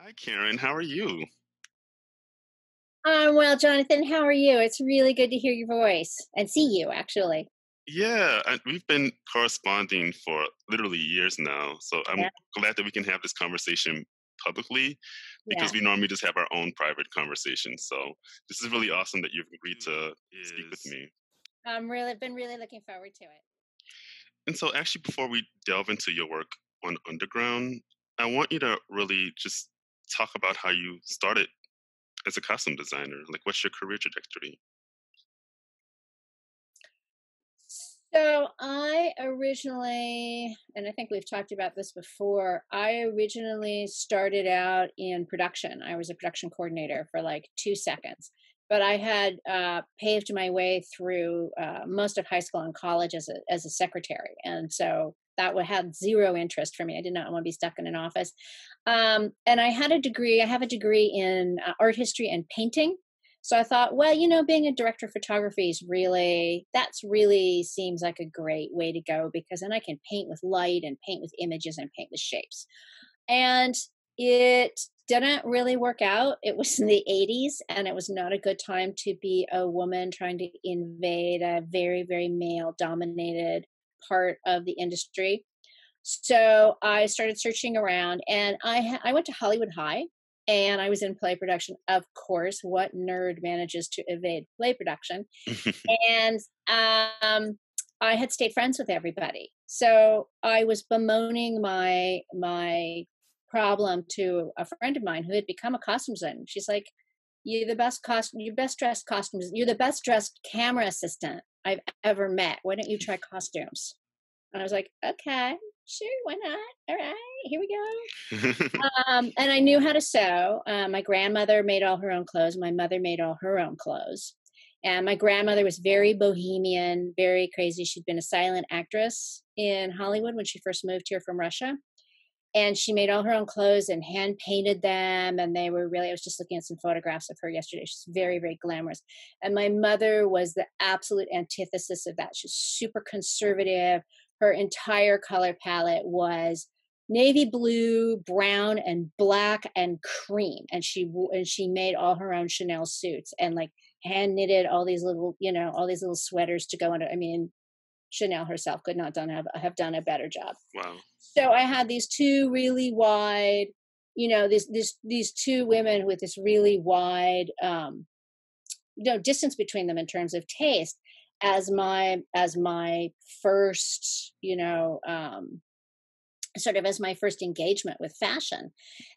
Hi, Karen. How are you? Well, Jonathan, how are you? It's really good to hear your voice and see you, actually. Yeah, we've been corresponding for literally years now. So I'm Yeah, glad that we can have this conversation publicly because yeah. we normally just have our own private conversations. So this is really awesome that you've agreed to speak with me. I'm really been really looking forward to it. And so, actually, before we delve into your work on Underground, I want you to really just talk about how you started as a costume designer. Like, what's your career trajectory? So I originally, and I think we've talked about this before, I originally started out in production. I was a production coordinator for like 2 seconds, but I had paved my way through most of high school and college as a secretary, and so that would had zero interest for me. I did not want to be stuck in an office. And I had a degree. I have a degree in art history and painting. So I thought, well, being a director of photography is that's really seems like a great way to go because then I can paint with light and paint with images and paint with shapes. And it didn't really work out. It was in the 80s and it was not a good time to be a woman trying to invade a very, very male dominated part of the industry. So I started searching around, and I went to Hollywood High, and I was in play production. Of course, what nerd manages to evade play production? And I had stayed friends with everybody, so I was bemoaning my problem to a friend of mine who had become a costume designer. She's like, "You're the best costume. You're best dressed costumes. You're the best dressed camera assistant I've ever met. Why don't you try costumes?" And I was like, "Okay, sure, why not? All right, here we go." And I knew how to sew. My grandmother made all her own clothes. My mother made all her own clothes. And my grandmother was very bohemian, very crazy. She'd been a silent actress in Hollywood when she first moved here from Russia. And she made all her own clothes and hand painted them. And they were really, I was just looking at some photographs of her yesterday. She's very, very glamorous. And my mother was the absolute antithesis of that. She's super conservative. Her entire color palette was navy blue, brown, and black and cream. And she made all her own Chanel suits and like hand knitted all these little, all these little sweaters to go under. I mean, Chanel herself could not have done a better job. Wow. So I had these two really wide, these two women with this really wide, distance between them in terms of taste as my first, sort of as my first engagement with fashion.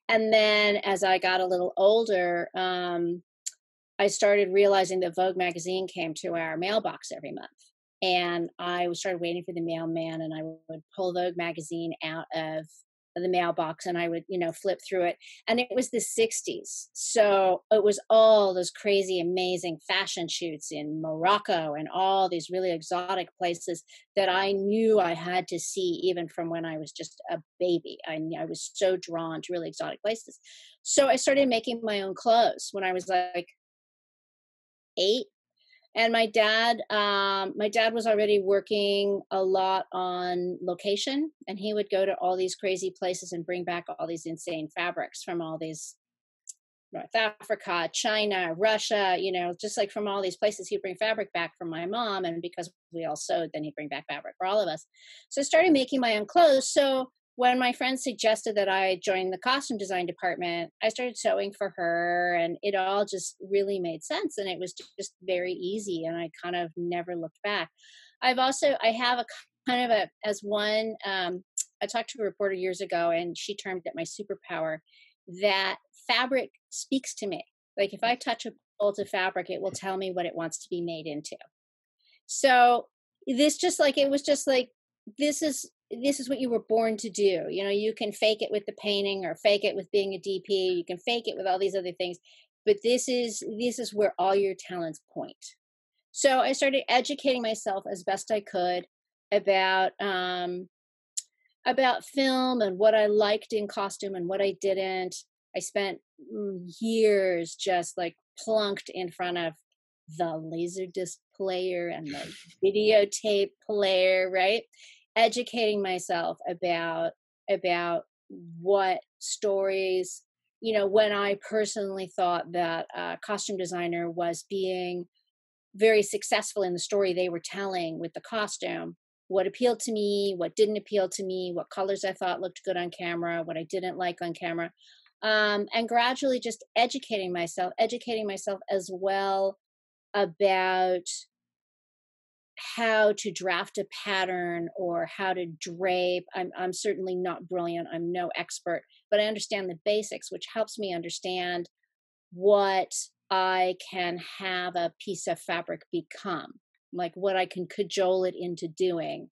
And then as I got a little older, I started realizing that Vogue magazine came to our mailbox every month. And started waiting for the mailman, and I would pull Vogue magazine out of the mailbox and I would, flip through it. And it was the 60s. So it was all those crazy, amazing fashion shoots in Morocco and all these really exotic places that I knew I had to see even from when I was just a baby. I was so drawn to really exotic places. So I started making my own clothes when I was like 8. And my dad was already working a lot on location, and he would go to all these crazy places and bring back all these insane fabrics from all these North Africa, China, Russia, just like from all these places. He'd bring fabric back from my mom, and because we all sewed, then he'd bring back fabric for all of us. So I started making my own clothes. So when my friend suggested that I join the costume design department, I started sewing for her, and it all just really made sense. And it was just very easy, and I kind of never looked back. I have a kind of a, as one, I talked to a reporter years ago, and she termed it my superpower that fabric speaks to me. Like if I touch a bolt of fabric, it will tell me what it wants to be made into. So it was just like this is what you were born to do. You can fake it with the painting or fake it with being a DP. You can fake it with all these other things, but this is where all your talents point. So I started educating myself as best I could about film and what I liked in costume and what I didn't. I spent years just like plunked in front of the laserdisc player and the videotape player, right? Educating myself about what stories when I personally thought that a costume designer was being very successful in the story they were telling with the costume, what appealed to me, what didn't appeal to me, what colors I thought looked good on camera, what I didn't like on camera. And gradually just educating myself as well about how to draft a pattern or how to drape. I'm certainly not brilliant. I'm no expert, but I understand the basics, which helps me understand what I can have a piece of fabric become, like what I can cajole it into doing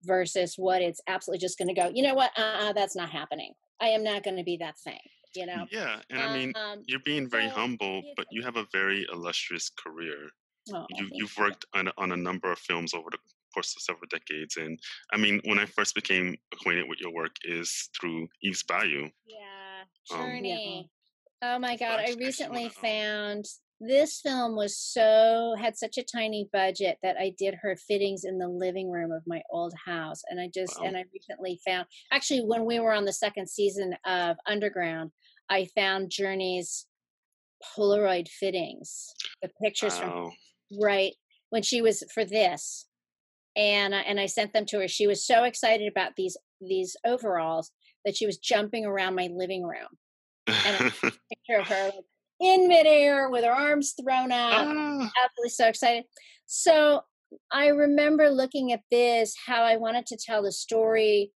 versus what it's absolutely just going to go, you know what? That's not happening. I am not going to be that thing, you know? Yeah, and I mean, Um, you're being very so humble, it's, but you have a very illustrious career. oh, thank You've you. worked on a number of films over the course of several decades, and I mean, when I first became acquainted with your work is through Eve's Bayou. Yeah, Um, Journey. Oh my so God, I I actually want recently to found this film had such a tiny budget that I did her fittings in the living room of my old house. And wow. I recently found, actually, when we were on the second season of Underground, I found Journey's Polaroid fittings, the pictures from, Wow. right, when she was for this. And I sent them to her. She was so excited about these overalls that she was jumping around my living room, and I took a picture of her like, in midair with her arms thrown up, Ah, absolutely so excited. So I remember looking at this, how I wanted to tell the story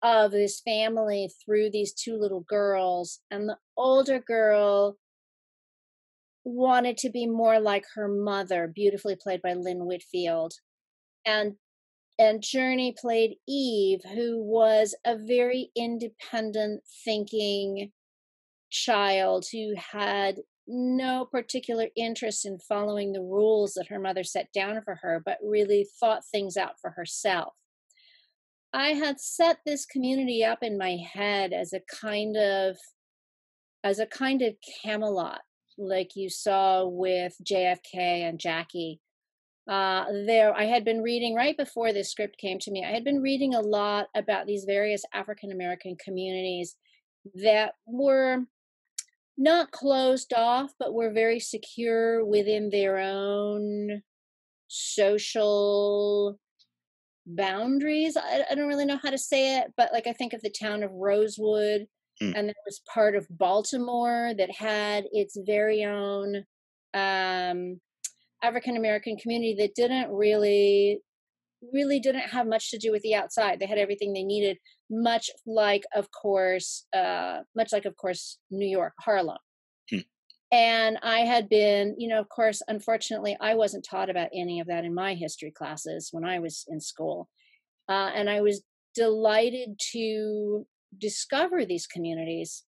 of this family through these two little girls. And the older girl wanted to be more like her mother, beautifully played by Lynn Whitfield. And Journey played Eve, who was a very independent thinking child who had no particular interest in following the rules that her mother set down for her, but really thought things out for herself. I had set this community up in my head as a kind of Camelot, like you saw with JFK and Jackie. There, I had been reading right before this script came to me. I had been reading a lot about these various African American communities that were not closed off, but were very secure within their own social boundaries. I don't really know how to say it, but like I think of the town of Rosewood, mm, and there was part of Baltimore that had its very own um, African American community that didn't really didn't have much to do with the outside. They had everything they needed, much like of course New York, Harlem. mm. And I had been, of course, unfortunately, I wasn't taught about any of that in my history classes when I was in school. And I was delighted to discover these communities,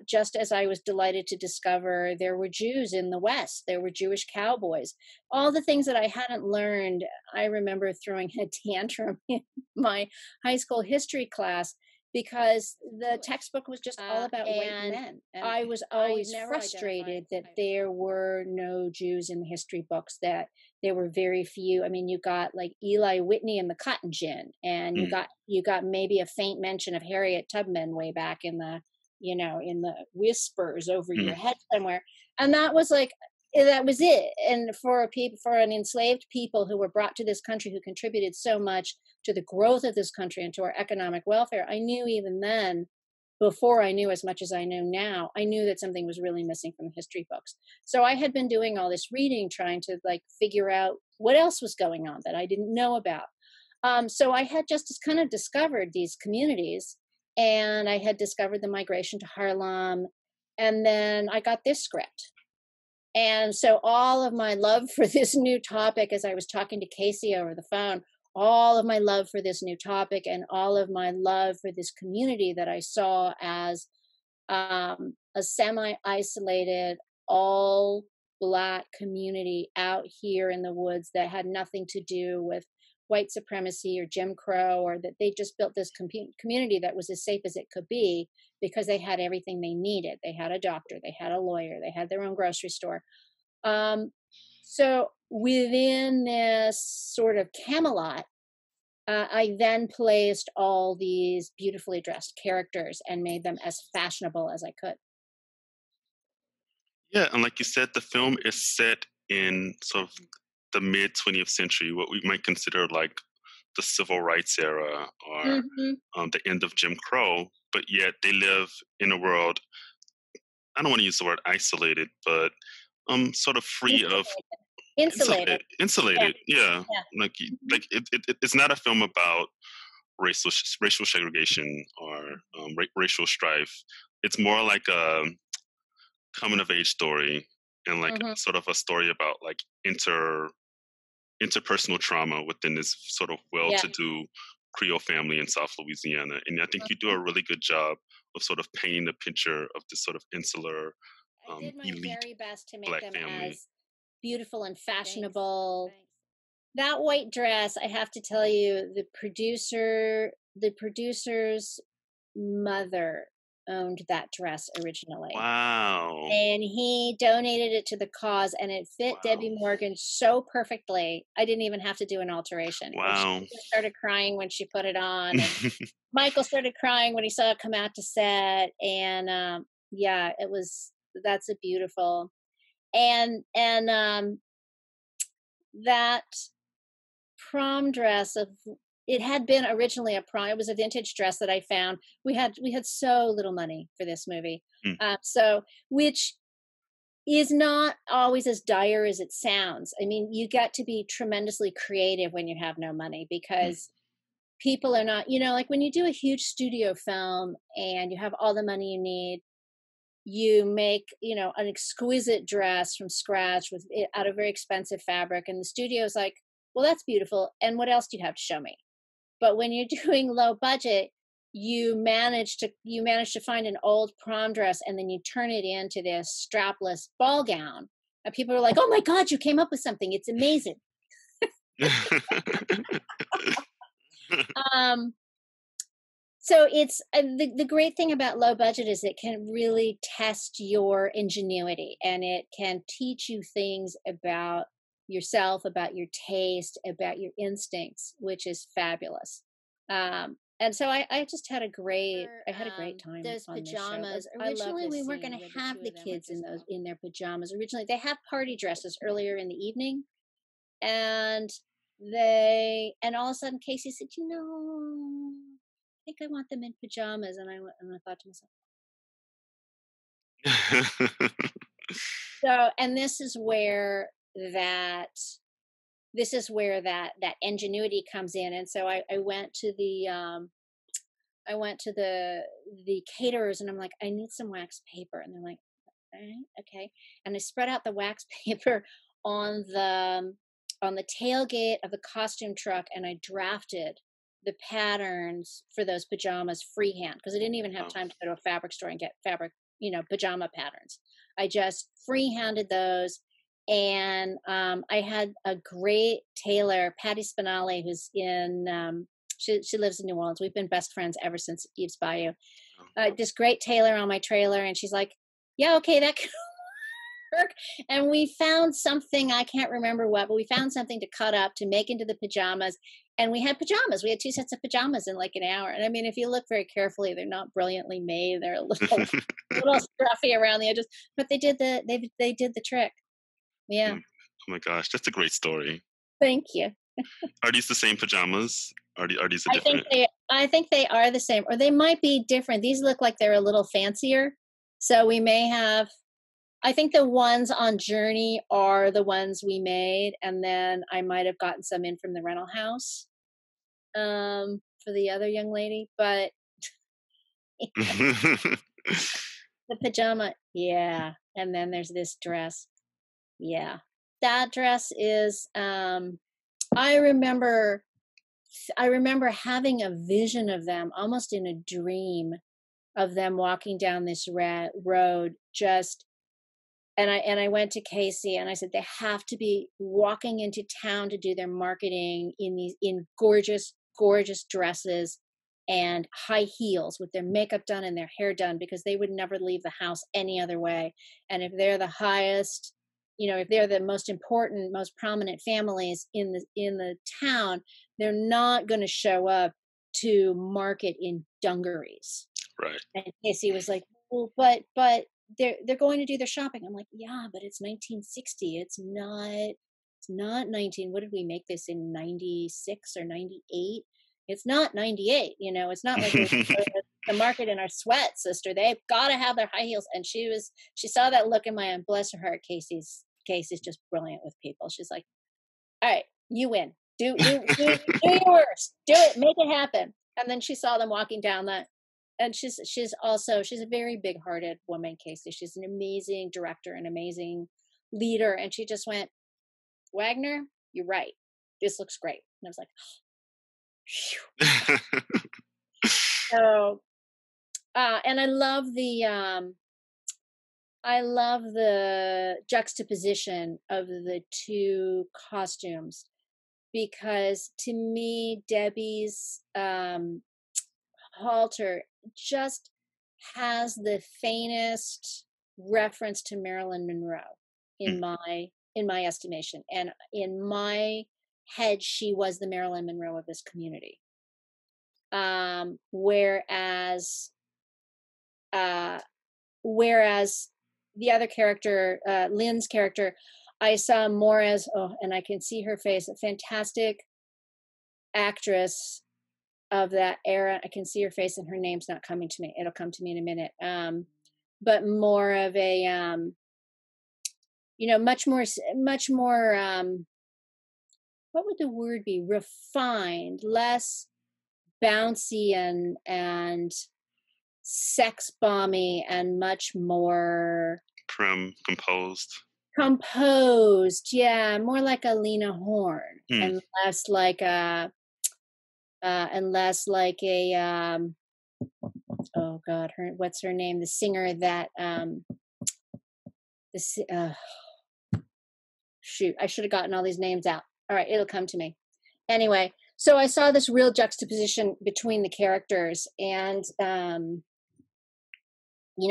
just as I was delighted to discover there were Jews in the West, there were Jewish cowboys. All the things that I hadn't learned, I remember throwing a tantrum in my high school history class because the textbook was just all about white And men. And I was always frustrated that there were no Jews in the history books, that there were very few. I mean, you got like Eli Whitney and the Cotton Gin, and Mm. you got maybe a faint mention of Harriet Tubman way back in the in the whispers over your Mm. head somewhere. And that was like that was it. And for an enslaved people who were brought to this country, who contributed so much to the growth of this country and to our economic welfare, I knew even then, before I knew as much as I know now, I knew that something was really missing from the history books. So I had been doing all this reading, trying to like figure out what else was going on that I didn't know about. So I had just kind of discovered these communities, and I had discovered the migration to Harlem, and then I got this script. And so all of my love for this new topic, as I was talking to Casey over the phone, all of my love for this new topic and all of my love for this community that I saw as a semi-isolated, all Black community out here in the woods that had nothing to do with white supremacy or Jim Crow, or that they just built this community that was as safe as it could be because they had everything they needed. They had a doctor, they had a lawyer, they had their own grocery store. Um, so within this sort of Camelot, I then placed all these beautifully dressed characters and made them as fashionable as I could. Yeah, and like you said, the film is set in sort of the mid 20th century, what we might consider like the civil rights era or Mhm. the end of Jim Crow, but yet they live in a world, I don't want to use the word isolated, but sort of free of Insulated. Insulated. Yeah, insulated. Yeah, yeah. like Mhm. it's not a film about racial segregation or racial strife. It's more like a coming of age story and like Mhm. sort of a story about like interpersonal trauma within this sort of Yeah. well-to-do Creole family in South Louisiana. And I think you do Mhm. a really good job of sort of painting a picture of this sort of insular, I did my elite very best to make Black them family. as beautiful and Thanks. fashionable. Thanks. That white dress, I have to tell you, the producer's mother owned that dress originally. Wow. And he donated it to the cause, and it fit Wow. Debbie Morgan so perfectly. I didn't even have to do an alteration. Like, she Wow. just started crying when she put it on, and Michael started crying when he saw it come out to set. And yeah, it was that's a beautiful and that prom dress of it had been originally a prom. It was a vintage dress that I found. We had so little money for this movie, Mm, so which is not always as dire as it sounds. I mean, you get to be tremendously creative when you have no money mm, because people are not, like when you do a huge studio film and you have all the money you need, you make, an exquisite dress from scratch with out of very expensive fabric, and the studio's like, well, that's beautiful. And what else do you have to show me? But when you're doing low budget, you manage to find an old prom dress and then you turn it into this strapless ball gown. And people are like, "Oh my god, you came up with something. It's amazing." Um so it's the great thing about low budget is it can really test your ingenuity, and it can teach you things about yourself, about your taste, about your instincts, which is fabulous. And so I just had a great For I had a great time those on this show. Like pajamas, I love originally this we weren't going scene to where the have two the of them are kids in just those walking. in their pajamas. Originally they have party dresses earlier in the evening, and all of a sudden Casey said, I think I want them in pajamas. And I thought to myself, so, and that that ingenuity comes in. And so I went to the caterers, and I'm like, I need some wax paper. And they're like, all right, okay. And I spread out the wax paper on the tailgate of the costume truck, and I drafted the patterns for those pajamas freehand because I didn't even have Wow. time to go to a fabric store and get fabric, pajama patterns. I just freehanded those. And I had a great tailor, Patty Spinale, who's she lives in New Orleans. We've been best friends ever since Eve's Bayou. This great tailor on my trailer, and she's like, yeah, okay, that can work. And we found something, I can't remember what, but we found something to cut up to make into the pajamas. And we had pajamas. We had two sets of pajamas in like an hour. And I mean, if you look very carefully, they're not brilliantly made. They're a little scruffy around the edges, but they did the trick. Yeah. Mm. Oh my gosh, that's a great story. Thank you. Are these the same pajamas? Are these a I think different? they are the same, or they might be different. These look like they're a little fancier. So we may have I think the ones on Journey are the ones we made, and then I might have gotten some in from the rental house for the other young lady. But the pajama, yeah. And then there's this dress. Yeah. That dress is I remember I remember having a vision of them almost in a dream of them walking down this road just and I went to Casey and I said they have to be walking into town to do their marketing in gorgeous gorgeous dresses and high heels with their makeup done and their hair done because they would never leave the house any other way. And if they're the highest, if they're the most important, most prominent families in the town, they're not going to show up to market in dungarees. Right. And Casey was like, well, but they're going to do their shopping. I'm like, yeah, but it's 1960. It's not 19. What did we make this in 96 or 98? It's not 98. It's not like we're going to the market in our sweat, sister. They've got to have their high heels. And she saw that look in my eye. Bless her heart. Casey's just brilliant with people. She's like, all right, you win. Do your worst. Do it. Make it happen. And then she saw them walking down that, and she's a very big-hearted woman, Casey. She's an amazing director, an amazing leader, and she just went, Wagner, you're right. This looks great. And I was like, phew. So, and I love the juxtaposition of the two costumes because to me, Debbie's halter just has the faintest reference to Marilyn Monroe Mm. in my estimation, and in my head, she was the Marilyn Monroe of this community. Whereas uh, whereas the other character, Lynn's character, I saw more as, oh, and I can see her face, a fantastic actress of that era. I can see her face, and her name's not coming to me. It'll come to me in a minute. But more of a, much more, what would the word be? Refined, less bouncy and sex bomby, and much more Prim, composed. composed. Yeah, more like a Lena Horne, Mm. and less like a, oh God, what's her name? The singer that this shoot, I should have gotten all these names out. All right, it'll come to me. Anyway, so I saw this real juxtaposition between the characters, and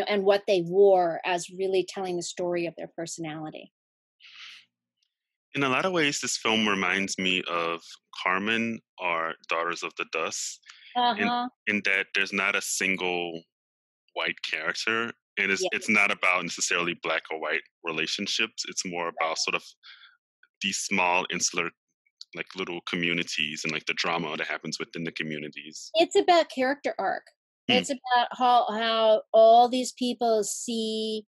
and what they wore as really telling the story of their personality. In a lot of ways, this film reminds me of Carmen or Daughters of the Dust, in Uh-huh. in that there's not a single white character, and Yeah. it's not about necessarily black or white relationships. It's more about sort of these small insular, like, little communities, and like the drama that happens within the communities. It's about character arc. Hmm. It's about how all these people see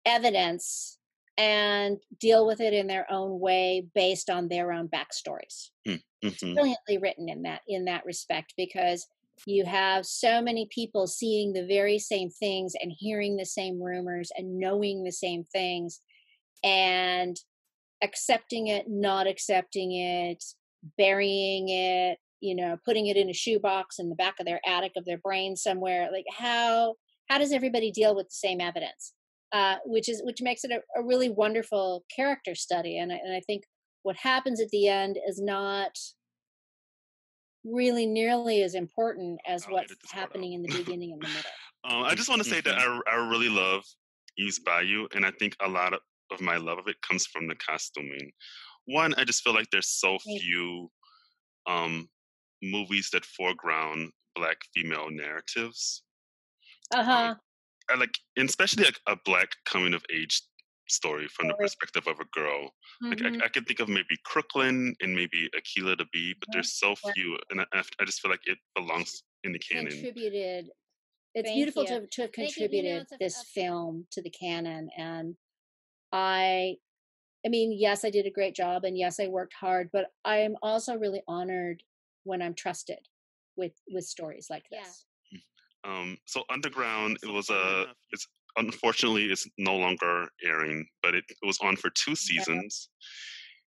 evidence and deal with it in their own way based on their own backstories. Hmm. It's Hmm. brilliantly written in that respect, because you have so many people seeing the very same things and hearing the same rumors and knowing the same things, and accepting it, not accepting it, burying it, putting it in a shoebox in the back of their attic of their brain somewhere. Like, how does everybody deal with the same evidence? Which makes it a really wonderful character study. And I think what happens at the end is not really nearly as important as I'll what's edit this part happening in the out. beginning and the middle. I just want to say that I really love East Bayou, and I think a lot of my love of it comes from the costuming. One, I just feel like there's so Right. few um, movies that foreground Black female narratives. Um, Uh-huh. I like, and especially like a Black coming of age story from the Story. perspective of a girl. Like Mhm. I could think of maybe Crooklyn and maybe Akila the Bee, but Mhm. there's so Yeah. few, and I just feel like it belongs in the canon. Contributed. It's Thank beautiful you. to have Thank you. You know, contributed it's this a film to the canon. And I I mean, yes, I did a great job, and yes, I worked hard, but I am also really honored when I'm trusted with stories like yeah. this. So Underground, it's unfortunately it's no longer airing, but it was on for 2 seasons,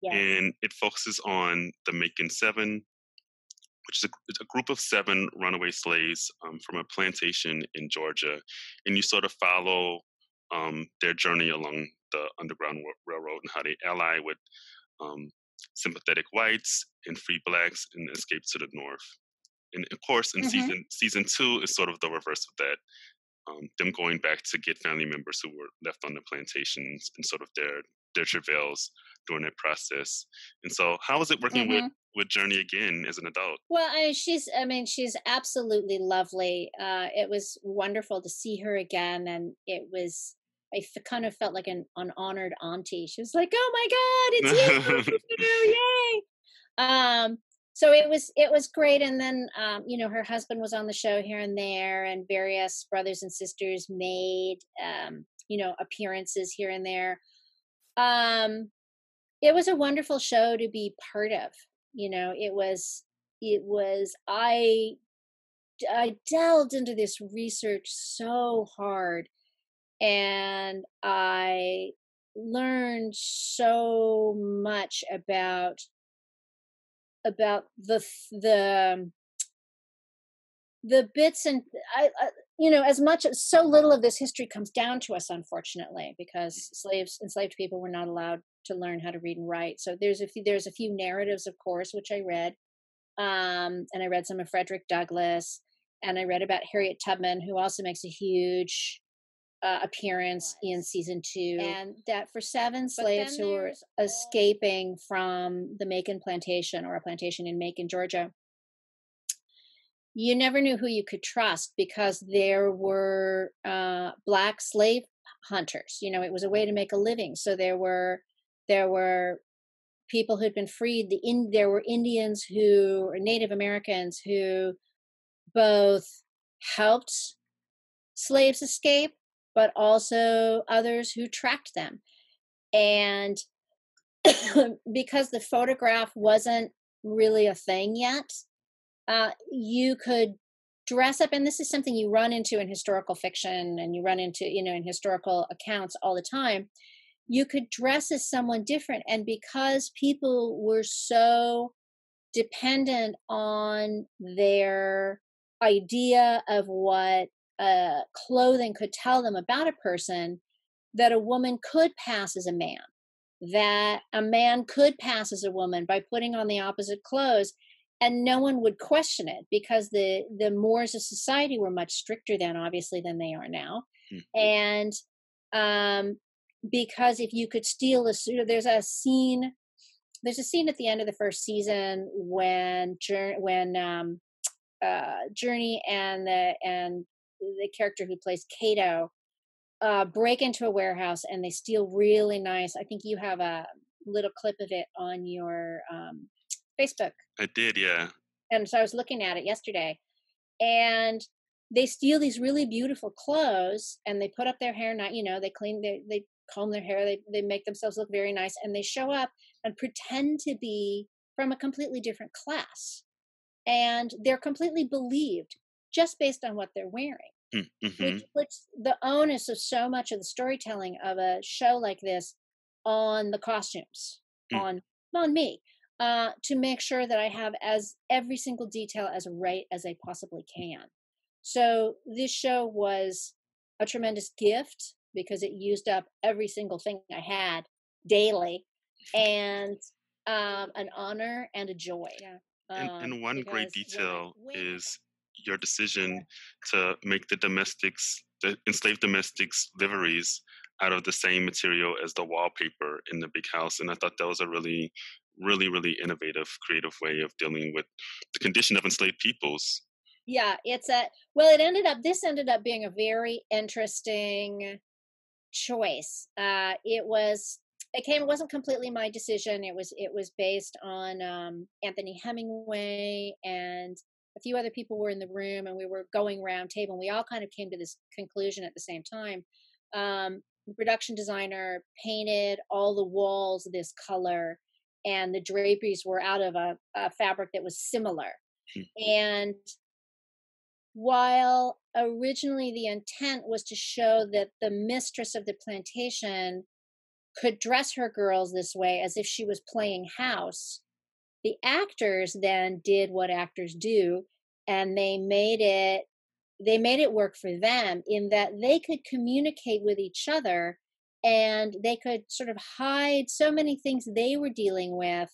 Yes. and it focuses on the Macon Seven, which is it's a group of 7 runaway slaves from a plantation in Georgia, and you sort of follow their journey along the Underground Railroad and how they ally with um, sympathetic whites and free blacks and escape to the north. And of course, in Mhm. season 2 is sort of the reverse of that. Them going back to get family members who were left on the plantations and sort of their travails during that process. And so, how was it working with Hmm. Journey again as an adult? Well, I mean, she's absolutely lovely. It was wonderful to see her again, and it was, kind of felt like an honored auntie. She was like, "Oh my God, it's you! Yay!" Um, so it was great. And then, her husband was on the show here and there, and various brothers and sisters made, appearances here and there. Um, it was a wonderful show to be part of. It was I delved into this research so hard, and I learned so much about the bits, and as much as so little of this history comes down to us, unfortunately, because enslaved people were not allowed to learn how to read and write. So there's a few narratives, of course, which I read, and I read some of Frederick Douglass, and I read about Harriet Tubman, who also makes a huge appearance in season 2, and that for 7 slaves who were escaping from the Macon plantation, or a plantation in Macon, Georgia, you never knew who you could trust, because there were black slave hunters. It was a way to make a living. So there were people who'd been freed. There were Indians who, or Native Americans, who both helped slaves escape, but also others who tracked them. And because the photograph wasn't really a thing yet, you could dress up, and this is something you run into in historical fiction, and you run into, in historical accounts all the time. You could dress as someone different, and because people were so dependent on their idea of what clothing could tell them about a person, that a woman could pass as a man, that a man could pass as a woman by putting on the opposite clothes, and no one would question it, because the mores of society were much stricter then, obviously, than they are now. Mm. And um, because if you could steal a suit, there's a scene at the end of the first season when Journey and the character who plays Cato break into a warehouse, and they steal really nice. I think you have a little clip of it on your Facebook. I did, yeah. And so I was looking at it yesterday, and they steal these really beautiful clothes, and they put up their hair. Not, they comb their hair. They make themselves look very nice, and they show up and pretend to be from a completely different class, and they're completely believed just based on what they're wearing. Mm, Which mhm, puts the onus of so much of the storytelling of a show like this on the costumes, mm. on me, to make sure that I have as every single detail as right as I possibly can. So this show was a tremendous gift, because it used up every single thing I had daily, and an honor and a joy. Yeah. And one great Because detail when I got is your yeah. decision to make the enslaved domestics liveries out of the same material as the wallpaper in the big house. And I thought that was a really, really, really innovative, creative way of dealing with the condition of enslaved peoples. Yeah, this ended up being a very interesting choice. It wasn't completely my decision. It was based on Anthony Hemingway, and a few other people were in the room, and we were going round table, and we all kind of came to this conclusion at the same time. The production designer painted all the walls this color, and the draperies were out of a fabric that was similar. Mm, And while originally the intent was to show that the mistress of the plantation could dress her girls this way as if she was playing house, the actors then did what actors do, and they made it work for them, in that they could communicate with each other, and they could sort of hide so many things they were dealing with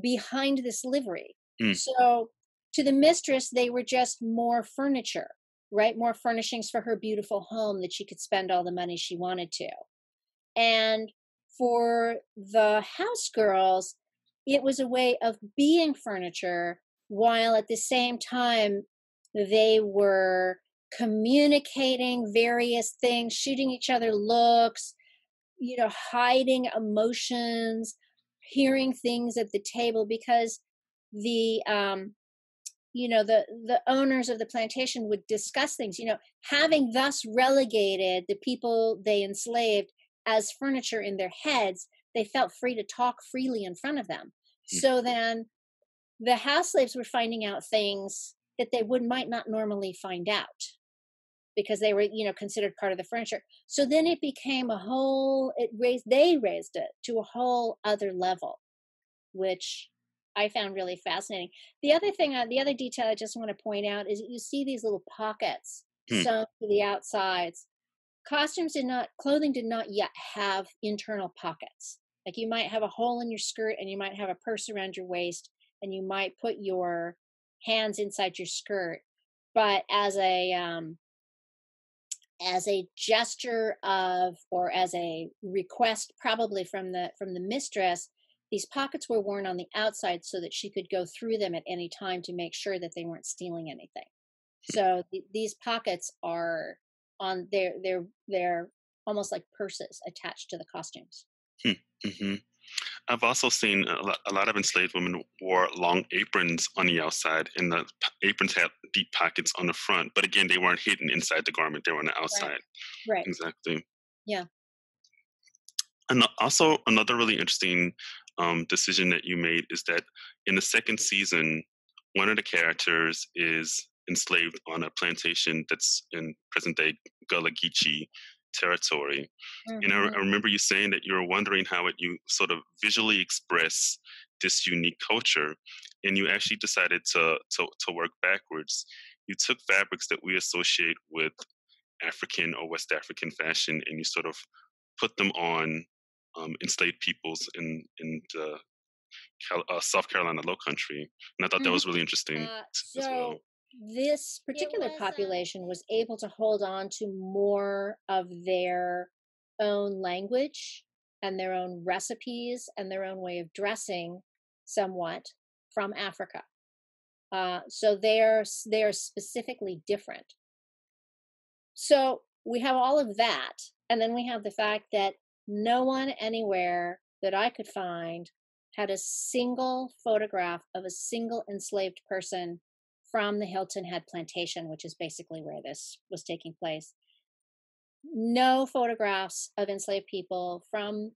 behind this livery. mm. So to the mistress, they were just more furniture, right? More furnishings for her beautiful home that she could spend all the money she wanted to. And for the house girls, it was a way of being furniture while at the same time they were communicating various things, shooting each other looks, hiding emotions, hearing things at the table because the the owners of the plantation would discuss things, having thus relegated the people they enslaved as furniture in their heads. They felt free to talk freely in front of them. So then the house slaves were finding out things that they would might not normally find out because they were considered part of the furniture. So then it became a whole they raised it to a whole other level, which I found really fascinating. The other detail I just want to point out is you see these little pockets Hmm. sewn to the outsides. Clothing did not yet have internal pockets. Like you might have a hole in your skirt and you might have a purse around your waist and you might put your hands inside your skirt. But as a gesture of, or as a request probably from the mistress, these pockets were worn on the outside so that she could go through them at any time to make sure that they weren't stealing anything. So these pockets are on, they're almost like purses attached to the costumes. Hmm. I've also seen a lot of enslaved women wore long aprons on the outside, and the aprons had deep pockets on the front. But again, they weren't hidden inside the garment; they were on the Right. outside. Right. Exactly. Yeah. And also, another really interesting decision that you made is that in the second season, one of the characters is enslaved on a plantation that's in present day Gullah Geechee territory. And Hmm. I remember you saying that you were wondering how you sort of visually express this unique culture. And you actually decided to work backwards. You took fabrics that we associate with African or West African fashion, and you sort of put them on enslaved peoples in the South Carolina Low Country, and I thought that Hmm. was really interesting as well. So this particular population was able to hold on to more of their own language and their own recipes and their own way of dressing somewhat from Africa. So they're specifically different. So we have all of that, and then we have the fact that no one anywhere that I could find had a single photograph of a single enslaved person from the Hilton Head plantation, which is basically where this was taking place. No photographs of enslaved people from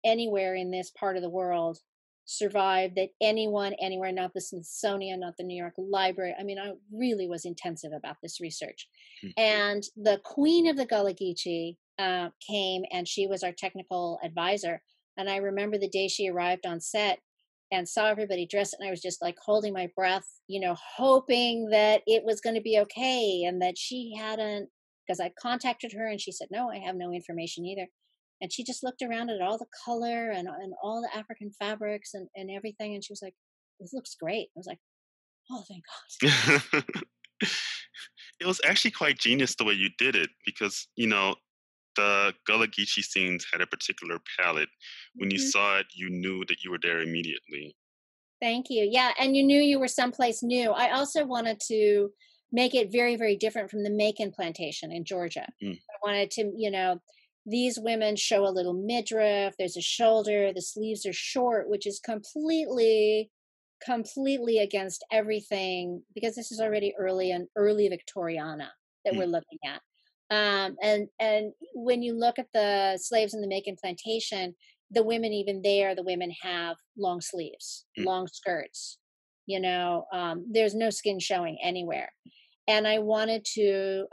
anywhere in this part of the world survived that anyone anywhere, not the Smithsonian, not the New York Library. I mean, I really was intensive about this research. And the queen of the Gullah Geechee came, and she was our technical advisor. And I remember the day she arrived on set and saw everybody dressed, and I was just like holding my breath, hoping that it was going to be okay and that she hadn't, because I contacted her and she said, no, I have no information either. And she just looked around at all the color and all the African fabrics and everything. And she was like, this looks great. I was like, oh, thank God. It was actually quite genius the way you did it because, the Gullah Geechee scenes had a particular palette. When you Mhm. saw it, you knew that you were there immediately. Thank you. Yeah. And you knew you were someplace new. I also wanted to make it very, very different from the Macon plantation in Georgia. Mm, I wanted to, these women show a little midriff, there's a shoulder, the sleeves are short, which is completely against everything because this is already early Victoriana that mm, we're looking at. And when you look at the slaves in the Macon plantation, the women, even there, the women have long sleeves, mm, long skirts. There's no skin showing anywhere. And I wanted to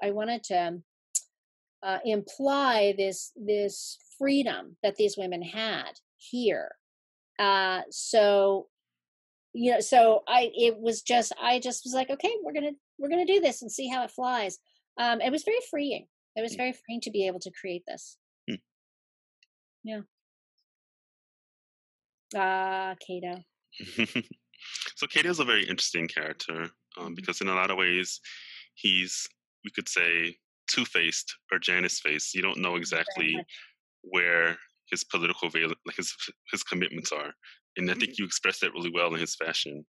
imply this freedom that these women had here. So I just was like, okay, we're gonna do this and see how it flies. It was very freeing. It was mm, very freeing to be able to create this. mm. Yeah. Cato. So Katie is a very interesting character Mhm. because in a lot of ways, he's, we could say, two-faced or Janus faced. You don't know Very exactly much. where his political like his commitments are, and I think you express that really well in his fashion.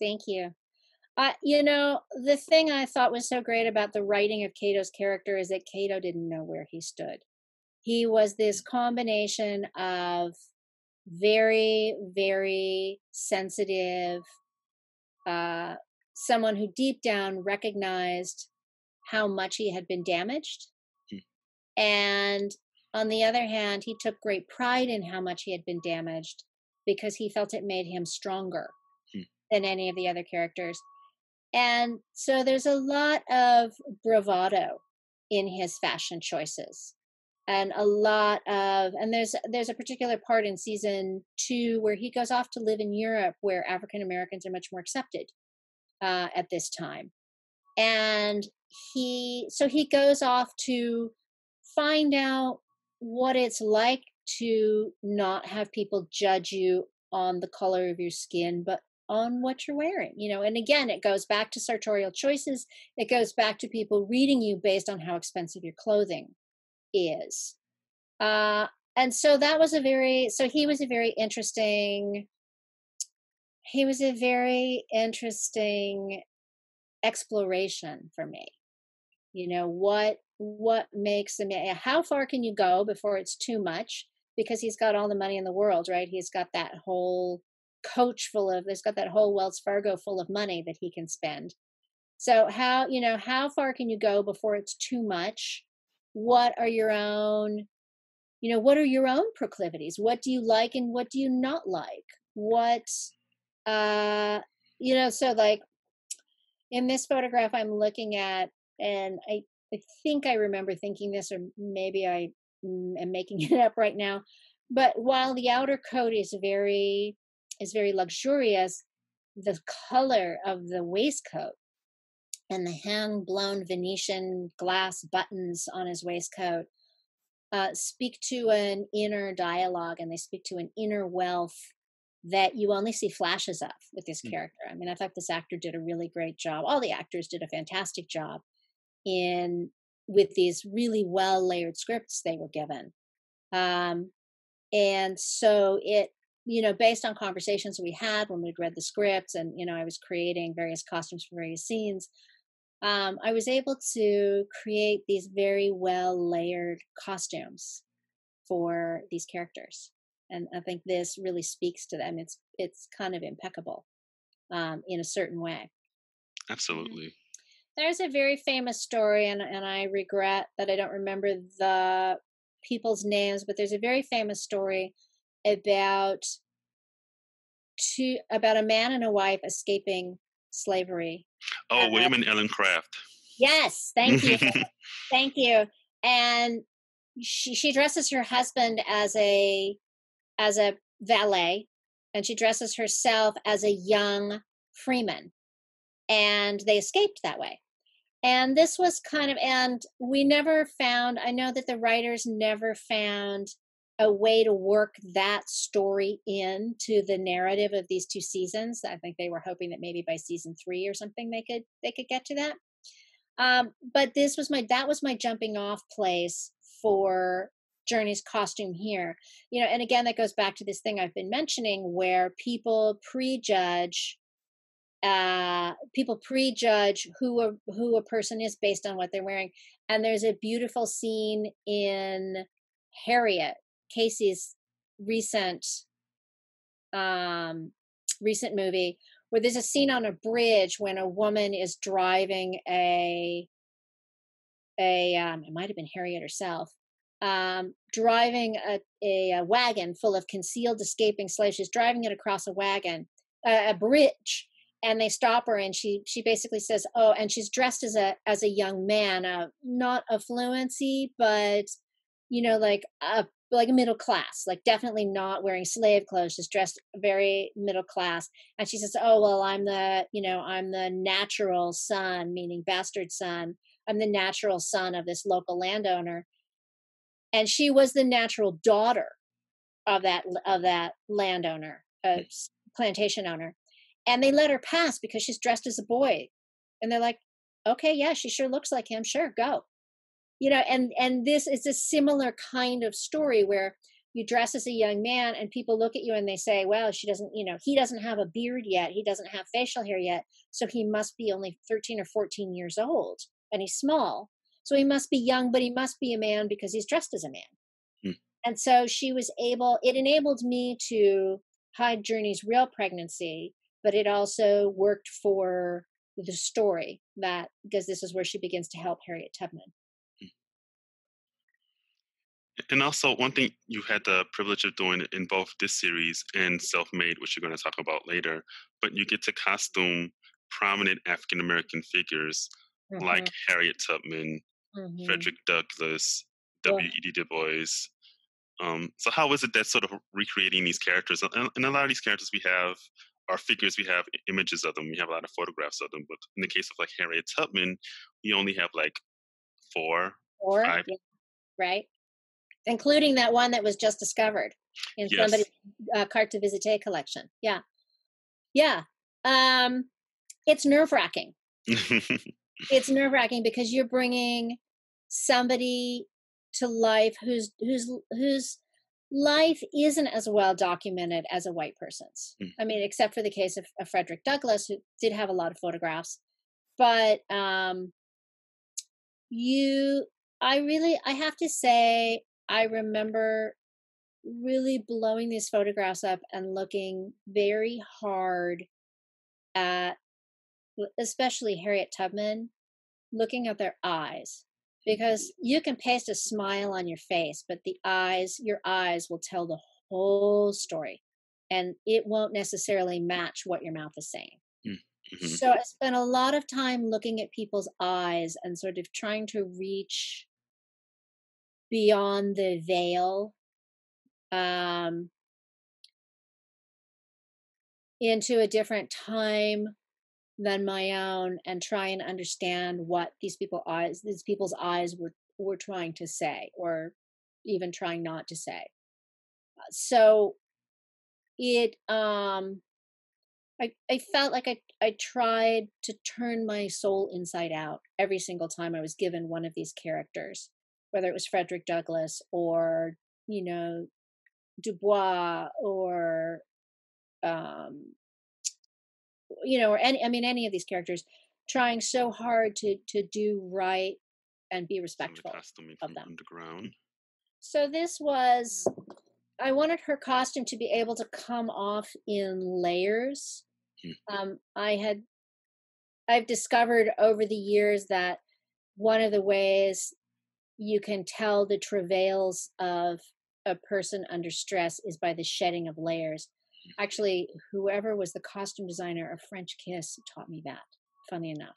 Thank you. The thing I thought was so great about the writing of Cato's character is that Cato didn't know where he stood. He was this combination of very, very sensitive, uh, someone who deep down recognized how much he had been damaged. Mm, And on the other hand, he took great pride in how much he had been damaged because he felt it made him stronger mm, than any of the other characters. And so there's a lot of bravado in his fashion choices. And a lot of and there's a particular part in season 2 where he goes off to live in Europe where African Americans are much more accepted at this time. And he goes off to find out what it's like to not have people judge you on the color of your skin, but on what you're wearing, and again, it goes back to sartorial choices. It goes back to people reading you based on how expensive your clothing is. uh and so that was a very so he was a very interesting exploration for me. What makes a man, how far can you go before it's too much, because he's got all the money in the world, right? He's got that whole he's got that whole Wells Fargo full of money that he can spend. So how far can you go before it's too much? What are your own, what are your own proclivities? What do you like and what do you not like? What uh so like in this photograph I'm looking at, and I think I remember thinking this, or maybe I am making it up right now. But while the outer coat is very luxurious, the color of the waistcoat and the hand blown Venetian glass buttons on his waistcoat speak to an inner dialogue, and they speak to an inner wealth that you only see flashes of with this mm. character. I mean, I thought this actor did a really great job. All the actors did a fantastic job in with these really well layered scripts they were given. Um, and so based on conversations we had when we'd read the scripts, and I was creating various costumes for various scenes, I was able to create these very well layered costumes for these characters. And I think this really speaks to them. It's kind of impeccable in a certain way. Mhm. Absolutely. There's a very famous story, and I regret that I don't remember the people's names, but there's a very famous story about about a man and a wife escaping slavery. Oh, Uh, William and Ellen Craft. yes, thank you, thank you. And she dresses her husband as a valet, and she dresses herself as a young freeman, and they escaped that way. And this was and we never found, I know that the writers never found a way to work that story into the narrative of these two seasons. I think they were hoping that maybe by season 3 or something they could get to that. But that was my jumping off place for Journey's costume here. And again, that goes back to this thing I've been mentioning, where people prejudge who a person is based on what they're wearing. And there's a beautiful scene in Harriet, Casey's recent um recent movie, where there's a scene on a bridge when a woman is driving it might have been Harriet herself, driving a wagon full of concealed escaping slaves. She's driving it across a bridge, and they stop her, and she basically says, "Oh," and she's dressed as a young man, not affluency, but like a middle class, like definitely not wearing slave clothes, just dressed very middle class. And she says, "Oh, well, I'm the natural son," meaning bastard son. "I'm the natural son of this local landowner." And she was the natural daughter of that landowner, plantation owner. And they let her pass because she's dressed as a boy. And they're like, "Okay, yeah, she sure looks like him. Sure, go." And this is a similar kind of story where you dress as a young man and people look at you and they say, well, she doesn't, he doesn't have a beard yet, he doesn't have facial hair yet, so he must be only 13 or 14 years old, and he's small, so he must be young, but he must be a man because he's dressed as a man. Mm. And so it enabled me to hide Journey's real pregnancy, but it also worked for the story, that because this is where she begins to help Harriet Tubman. And also, one thing you had the privilege of doing in both this series and Self Made, which you're going to talk about later, but you get to costume prominent African American figures like Hmm. Harriet Tubman, Hmm. Frederick Douglass, Ugh. W.E.B. Du Bois. So, how is it that sort of recreating these characters? And a lot of these characters we have are figures, we have images of them, we have a lot of photographs of them. But in the case of like Harriet Tubman, we only have like four, Or, five. yeah, right, including that one that was just discovered in somebody's Yes. carte de visite collection. Yeah, yeah. Um, it's nerve wracking. It's nerve wracking because you're bringing somebody to life whose life isn't as well documented as a white person's. I mean, except for the case of Frederick Douglass, who did have a lot of photographs. But you, I have to say, I remember really blowing these photographs up and looking very hard at, especially Harriet Tubman, looking at their eyes, because you can paste a smile on your face, but your eyes will tell the whole story, and it won't necessarily match what your mouth is saying. Mm-hmm. So I spent a lot of time looking at people's eyes and sort of trying to reach beyond the veil, um, into a different time than my own, and try and understand what these people's eyes were trying to say, or even trying not to say. So it I felt like I tried to turn my soul inside out every single time I was given one of these characters, whether it was Frederick Douglass or, you know, Dubois, or um or any of these characters, trying so hard to do right and be Some of the respectful costuming of from them. Underground. So this was, I wanted her costume to be able to come off in layers. Mm. um i had I've discovered over the years that one of the ways you can tell the travails of a person under stress is by the shedding of layers. Actually, whoever was the costume designer of French Kiss taught me that, funny enough.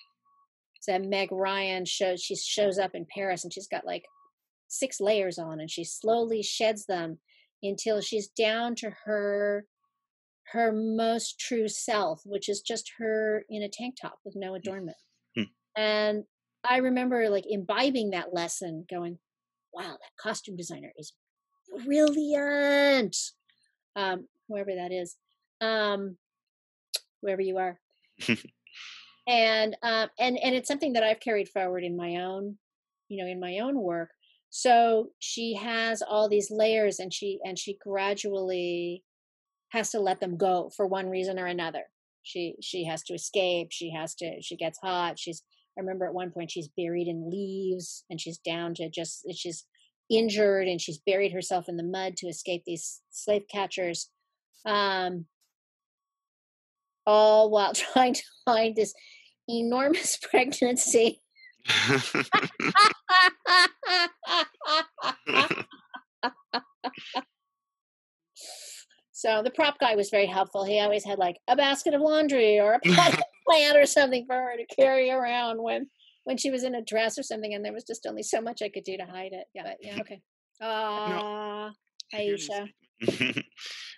So Meg Ryan she shows up in Paris and she's got like 6 layers on, and she slowly sheds them until she's down to her most true self, which is just her in a tank top with no adornment. Mm. And I remember like imbibing that lesson, going, wow, that costume designer is brilliant. Whoever that is, um, wherever you are. And it's something that I've carried forward in my own, in my own work. So she has all these layers, and she gradually has to let them go for one reason or another. She has to escape. She gets hot. I remember at one point she's buried in leaves, and she's injured, and she's buried herself in the mud to escape these slave catchers. Um, all while trying to hide this enormous pregnancy. So the prop guy was very helpful. He always had like a basket of laundry or a potted plant or something for her to carry around when she was in a dress or something, and there was just only so much I could do to hide it. Yeah, but yeah, okay. No, I hear you Aisha. speak.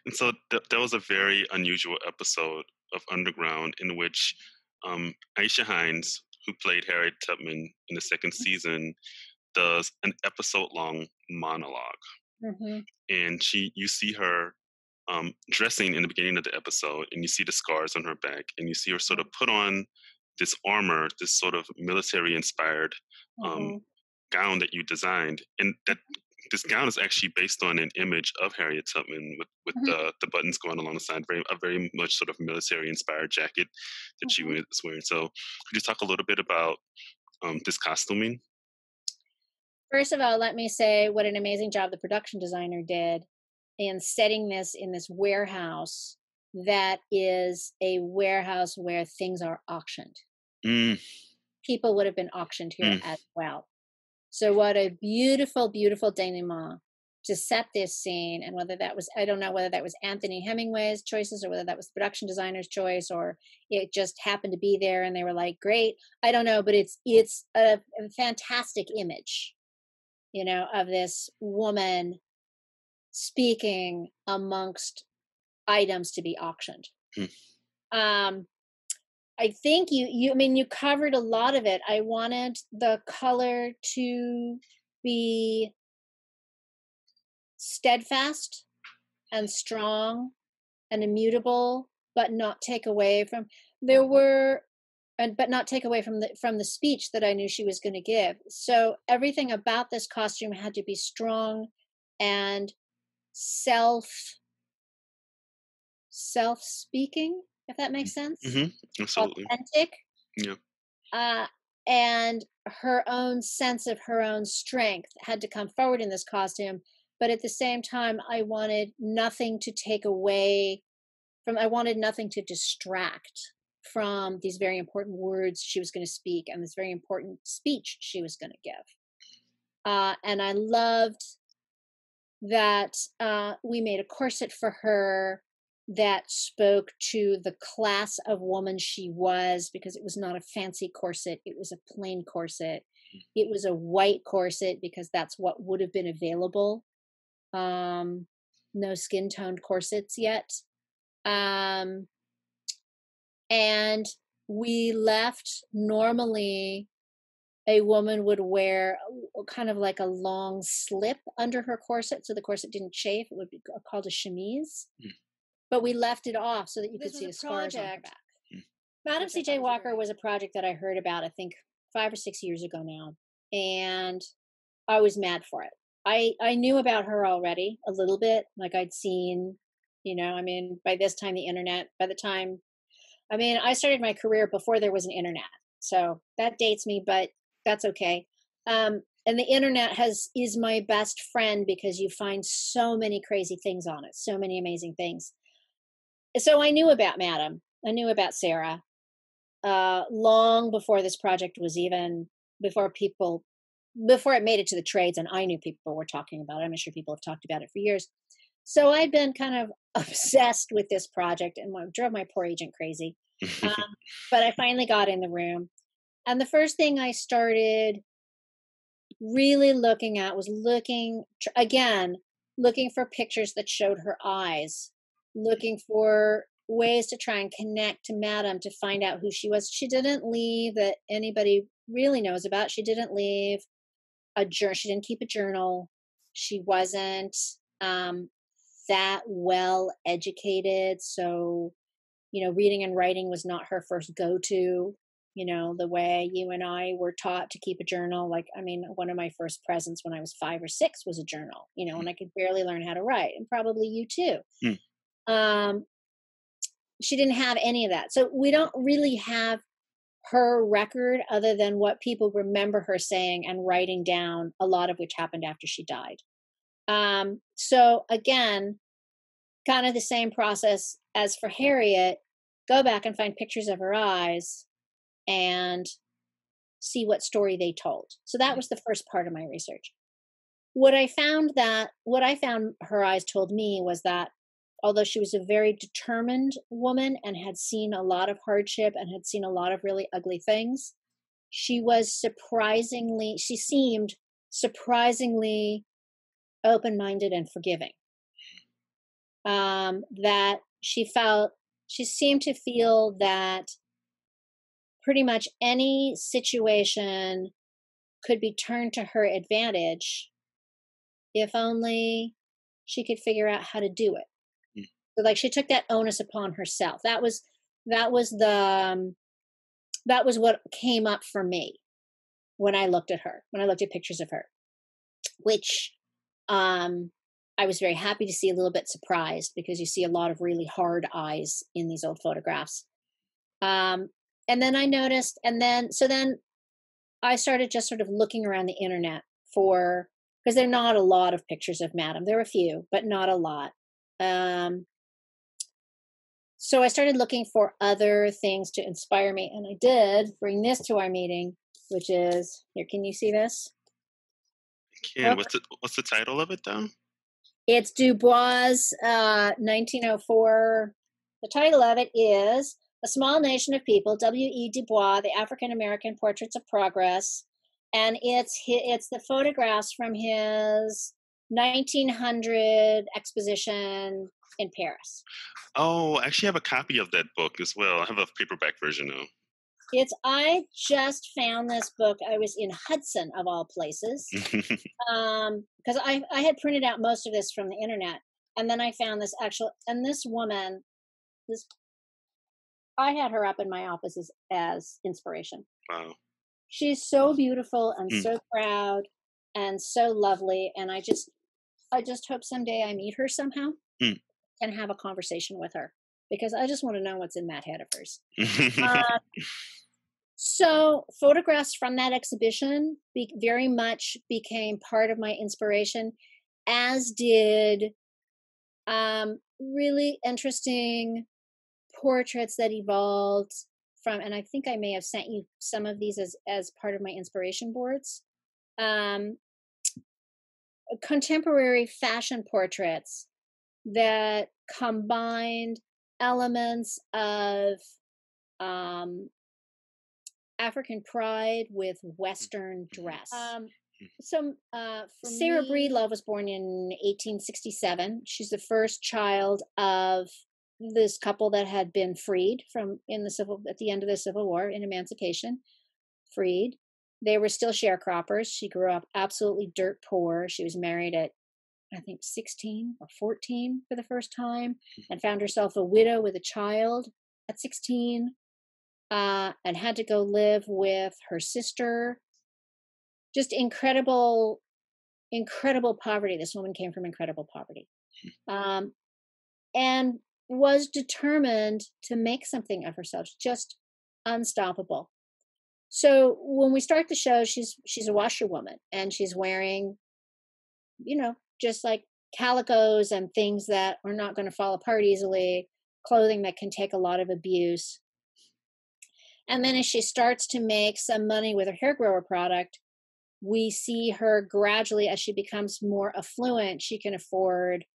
And so that was a very unusual episode of Underground in which Aisha Hines, who played Harriet Tubman in the second season, does an episode-long monologue, Mm-hmm. and you see her dressing in the beginning of the episode, and you see the scars on her back, and you see her sort of put on this armor, this sort of military-inspired um, Mm-hmm. gown that you designed, and that this gown is actually based on an image of Harriet Tubman with Mhm, the buttons going along the side, a very much sort of military inspired jacket that she mhm. was wearing. So, could you talk a little bit about this costuming? First of all, let me say what an amazing job the production designer did in setting this in this warehouse that is a warehouse where things are auctioned. Mm, People would have been auctioned here mm, as well. So what a beautiful, beautiful denouement to set this scene. And whether that was, I don't know whether that was Anthony Hemingway's choices or whether that was the production designer's choice or it just happened to be there and they were like, great. I don't know, but it's a fantastic image, of this woman speaking amongst items to be auctioned. mm, Um, I think I mean, you covered a lot of it. I wanted the color to be steadfast and strong and immutable, but not take away from there were and but not take away from the speech that I knew she was going to give. So everything about this costume had to be strong and self self speaking, if that makes sense. mm-hmm. Absolutely. Authentic, Yeah. uh, and her own sense of her own strength had to come forward in this costume. But at the same time, I wanted nothing to take away from, I wanted nothing to distract from these very important words she was going to speak and this very important speech she was going to give. And I loved that we made a corset for her that spoke to the class of woman she was because it was not a fancy corset, it was a plain corset. It was a white corset because that's what would have been available. No skin toned corsets yet. Um, and we left normally a woman would wear kind of like a long slip under her corset so the corset didn't chafe. It would be called a chemise, Mm, but we left it off so that you could this was see a the scars on her project. mm, back. Madam C.J. Walker was a project that I heard about, I think 5 or 6 years ago now, and I was mad for it. I knew about her already a little bit, like I'd seen, I mean, by this time the internet, by the time I mean, I started my career before there was an internet. So that dates me, but that's okay. And the internet is my best friend because you find so many crazy things on it, so many amazing things. So I knew about Madam. I knew about Sarah long before this project was even before people before it made it to the trades, and I knew people were talking about it. I'm sure people have talked about it for years. So I'd been kind of obsessed with this project and drove my poor agent crazy. Um, mm. but I finally got in the room. And the first thing I started really looking at was again, looking for pictures that showed her eyes, looking for ways to try and connect to Madame to find out who she was. She didn't leave that anybody really knows about. She didn't leave a journal. She didn't keep a journal. She wasn't um, that well educated. So, reading and writing was not her first go to. The way you and I were taught to keep a journal. Like, I mean, one of my first presents when I was 5 or 6 was a journal, and I could barely learn how to write, and probably you too. Mm, Um, she didn't have any of that. So we don't really have her record other than what people remember her saying and writing down, a lot of which happened after she died. So again, kind of the same process as for Harriet, go back and find pictures of her eyes and see what story they told. So that mm, was the first part of my research. What I found her eyes told me was that although she was a very determined woman and had seen a lot of hardship and had seen a lot of really ugly things, she seemed surprisingly open-minded and forgiving. That she seemed to feel that pretty much any situation could be turned to her advantage if only she could figure out how to do it. mm, So like she took that onus upon herself. That was the that was what came up for me when I looked at her, when I looked at pictures of her, which Um, I was very happy to see, a little bit surprised, because you see a lot of really hard eyes in these old photographs. Um, and then I noticed, then I started just sort of looking around the internet for, because there are not a lot of pictures of Madame. There are a few, but not a lot. Um, so I started looking for other things to inspire me, and I did bring this to our meeting, which is here. Can you see this? Can Oh, what's the title of it though? it's Dubois, 1904. The title of it is A Small Nation of People, W.E. Du Bois, The African American Portraits of Progress. And it's the photographs from his 1900 exposition in Paris. Oh, I actually have a copy of that book as well. I have a paperback version though. I just found this book. I was in Hudson, of all places, because I had printed out most of this from the internet, and then I found this actual, and this woman, this I had her up in my office as inspiration. Wow. She's so beautiful and Mm, so proud and so lovely, and I just hope someday I meet her somehow mm. and have a conversation with her, because I just want to know what's in that head of hers. Uh, so photographs from that exhibition very much became part of my inspiration, as did really interesting portraits that evolved from, and I think I may have sent you some of these as part of my inspiration boards. Um, Contemporary fashion portraits that combined elements of um, African pride with Western dress. For Sarah Breedlove was born in 1867. She's the first child of this couple that had been freed from at the end of the Civil War, in emancipation, freed. They were still sharecroppers. She grew up absolutely dirt poor. She was married at, I think, 16 or 14 for the first time, and found herself a widow with a child at 16, and had to go live with her sister. Just incredible poverty. This woman came from incredible poverty, um, and was determined to make something of herself, just unstoppable. So when we start the show, she's a washerwoman, and she's wearing, just like calicos and things that are not going to fall apart easily, clothing that can take a lot of abuse. And then as she starts to make some money with her hair grower product, we see her gradually, as she becomes more affluent, she can afford,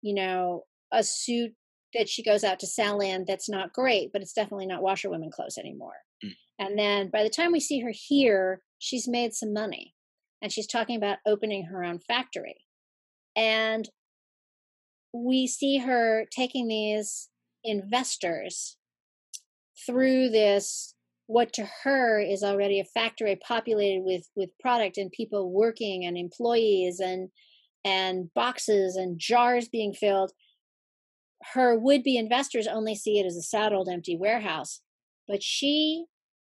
a suit that she goes out to sell in that's not great, but it's definitely not washerwomen clothes anymore. Mm. And then by the time we see her here, she's made some money, and she's talking about opening her own factory. And we see her taking these investors through this, what to her is already a factory populated with product and people working and employees and boxes and jars being filled. Her would-be investors only see it as a sad old empty warehouse, but she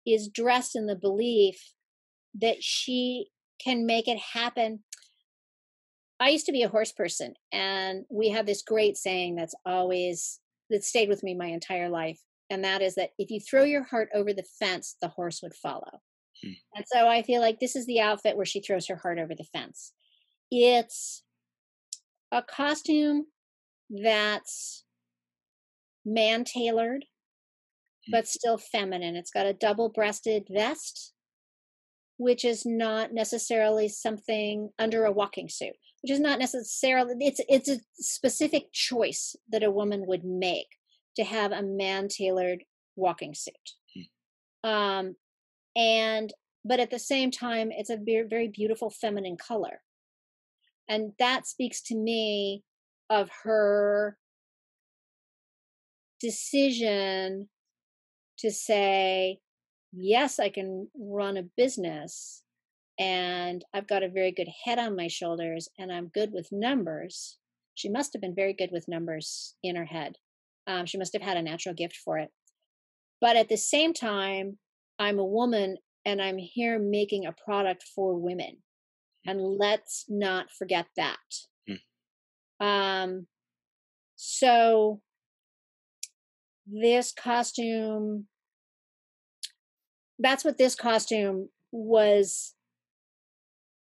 is dressed in the belief that she can make it happen. I used to be a horse person, and we had this great saying that stayed with me my entire life, and that is that if you throw your heart over the fence, the horse would follow. Mm. And so I feel like this is the outfit where she throws her heart over the fence. It's a costume that's man tailored, but still feminine. It's got a double breasted vest, which is not necessarily something under a walking suit, which is not necessarily, it's a specific choice that a woman would make to have a man tailored walking suit. Um, and but at the same time, it's a very, very beautiful feminine color. And that speaks to me of her decision to say, yes, I can run a business, and I've got a very good head on my shoulders, and I'm good with numbers. She must have been very good with numbers in her head. She must have had a natural gift for it. But at the same time, I'm a woman, and I'm here making a product for women. And let's not forget that. Um, so this costume, that's what this costume was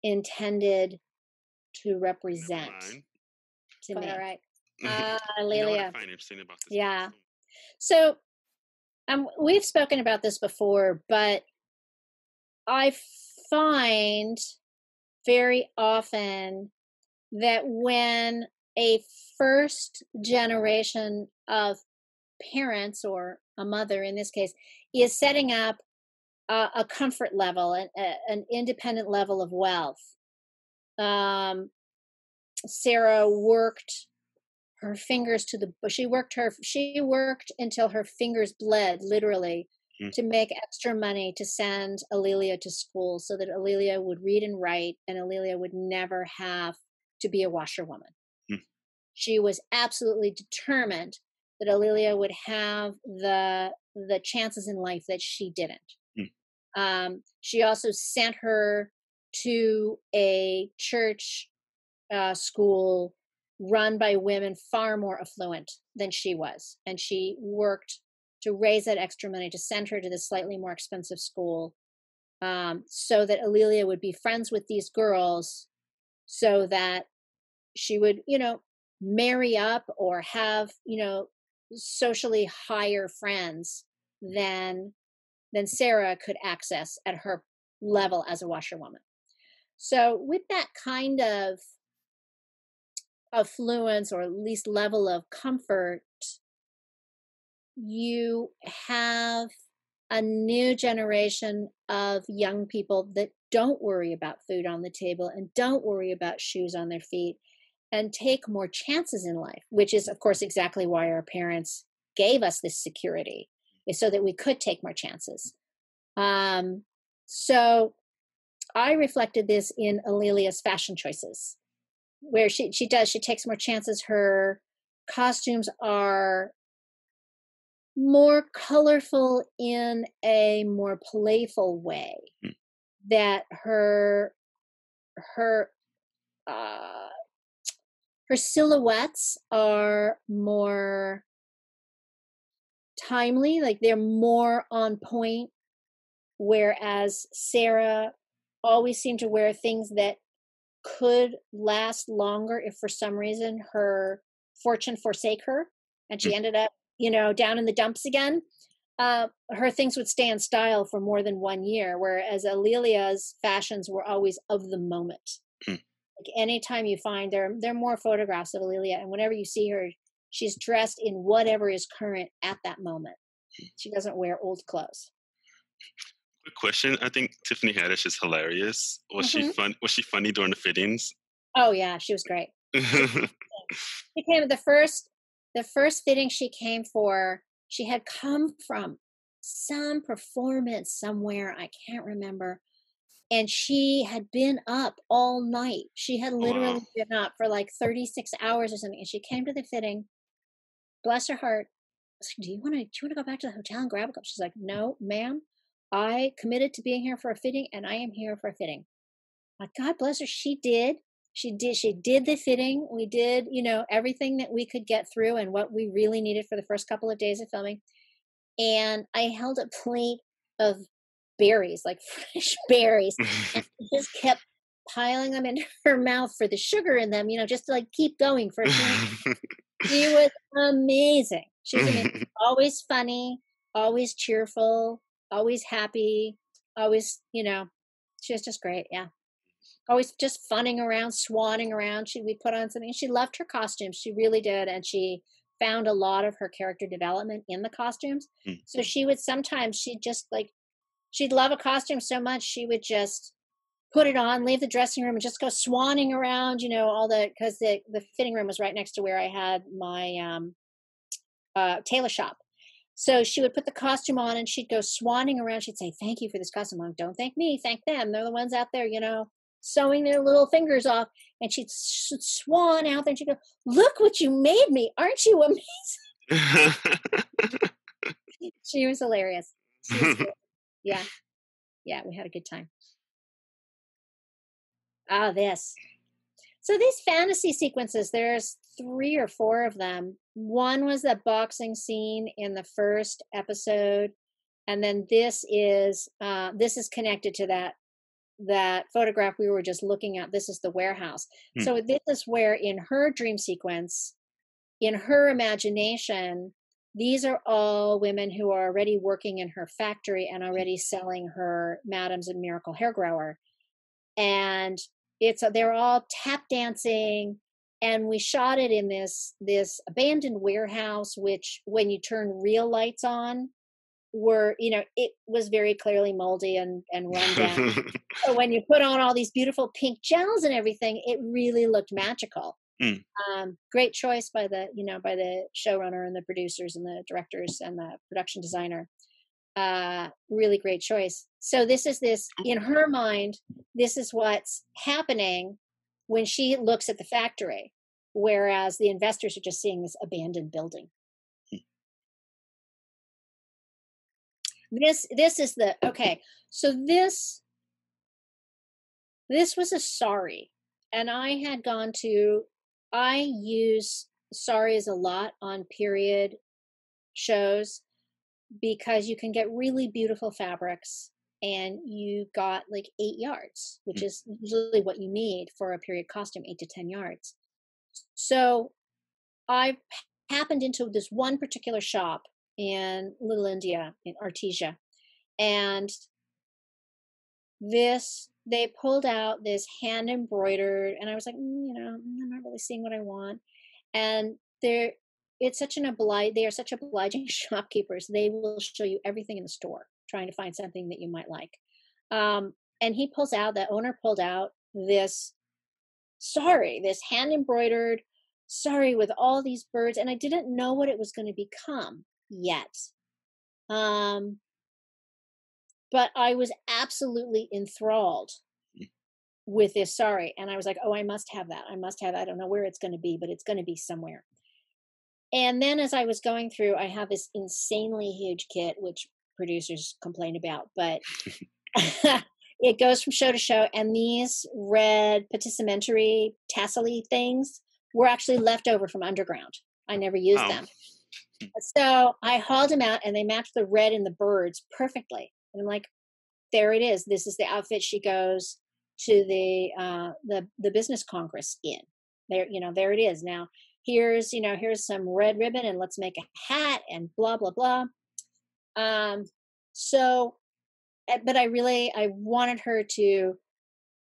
intended to Never represent mind. to But me. all right. You know what I Lelia. find interesting about this Yeah. costume? So we've spoken about this before, but I find very often that when a first generation of parents, or a mother in this case, is setting up a comfort level and an independent level of wealth, um, Sarah worked her fingers to the she worked until her fingers bled, literally, Mm, to make extra money to send Alelia to school so that Alelia would read and write and Alelia would never have to be a washerwoman. mm, She was absolutely determined that Alelia would have the chances in life that she didn't. mm, She also sent her to a church school run by women far more affluent than she was. And she worked to raise that extra money to send her to the slightly more expensive school, so that Alelia would be friends with these girls, so that she would, marry up or have, socially higher friends than Sarah could access at her level as a washerwoman. So with that kind of affluence, or at least level of comfort, you have a new generation of young people that don't worry about food on the table and don't worry about shoes on their feet and take more chances in life, which is, of course, exactly why our parents gave us this security, is so that we could take more chances. Um, so I reflected this in Alelia's fashion choices, where she takes more chances. Her costumes are more colorful in a more playful way, mm. that her uh her silhouettes are more timely, like they're more on point, whereas Sarah always seemed to wear things that could last longer if for some reason her fortune forsake her and Mm. she ended up, down in the dumps again. Her things would stay in style for more than 1 year, whereas Alelia's fashions were always of the moment. Mm. Like anytime you find there are more photographs of Alelia, and whenever you see her, she's dressed in whatever is current at that moment. She doesn't wear old clothes. Quick question. I think Tiffany Haddish is hilarious. Was she Hmm. fun? Was she funny during the fittings? Oh yeah, she was great. She She came the first fitting she came for, she had come from some performance somewhere, I can't remember, and she had been up all night. She had Oh, wow. literally been up for like 36 hours or something, and she came to the fitting, bless her heart. I was like, do you wanna go back to the hotel and grab a cup? She's like, "No, ma'am. I committed to being here for a fitting, and I am here for a fitting." Like, God bless her, she did. She did the fitting. We did, everything that we could get through and what we really needed for the first couple of days of filming. And I held a plate of berries, like fresh berries, and she just kept piling them into her mouth for the sugar in them, just to like keep going for a few minutes. She was amazing. She was amazing. Always funny, always cheerful, always happy, always, she was just great. Yeah. Always just funning around, swanning around. We put on something. She loved her costumes. She really did. And she found a lot of her character development in the costumes. Mm. So she would sometimes, she'd just like, she'd love a costume so much, she would just put it on, leave the dressing room, and just go swanning around, because the fitting room was right next to where I had my tailor shop. So she would put the costume on and she'd go swanning around. She'd say, "Thank you for this costume." I'm, "Don't thank me, thank them. They're the ones out there, sewing their little fingers off." And she'd swan out there and she'd go, "Look what you made me. Aren't you amazing?" She was hilarious. She was great. Yeah. Yeah. We had a good time. Ah, this. So these fantasy sequences, there's 3 or 4 of them. One was that boxing scene in the first episode, and then this is connected to that photograph we were just looking at. This is the warehouse. Hmm. So this is where in her dream sequence, in her imagination, these are all women who are already working in her factory and already selling her Madams and Miracle Hair Grower. And they're all tap dancing, and we shot it in this abandoned warehouse, which when you turn real lights on, it was very clearly moldy and run down. So when you put on all these beautiful pink gels and everything, it really looked magical. Hmm. Great choice by the showrunner and the producers and the directors and the production designer. Really great choice. So this in her mind, this is what's happening when she looks at the factory, whereas the investors are just seeing this abandoned building. This is the okay. So this was a sari, and I use saris a lot on period shows because you can get really beautiful fabrics, and you got like 8 yards, which is usually what you need for a period costume, 8 to 10 yards. So I happened into this one particular shop in Little India, in Artesia, and they pulled out this hand embroidered, and I was like, I'm not really seeing what I want. And they are such obliging shopkeepers. They will show you everything in the store, trying to find something that you might like. And the owner pulled out this hand embroidered sari with all these birds, and I didn't know what it was going to become yet. Um, but I was absolutely enthralled with this sari, and I was like, oh, I must have that. I must have that. I don't know where it's going to be, but it's going to be somewhere. And then as I was going through, I have this insanely huge kit, which producers complain about, but it goes from show to show. And these red patisserie tassel-y things were actually left over from Underground. I never used Wow. them. So I hauled them out, and they matched the red and the birds perfectly. And I'm like, there it is. This is the outfit she goes to the business congress in. There it is. Now here's some red ribbon, and let's make a hat and blah blah blah. But I wanted her to,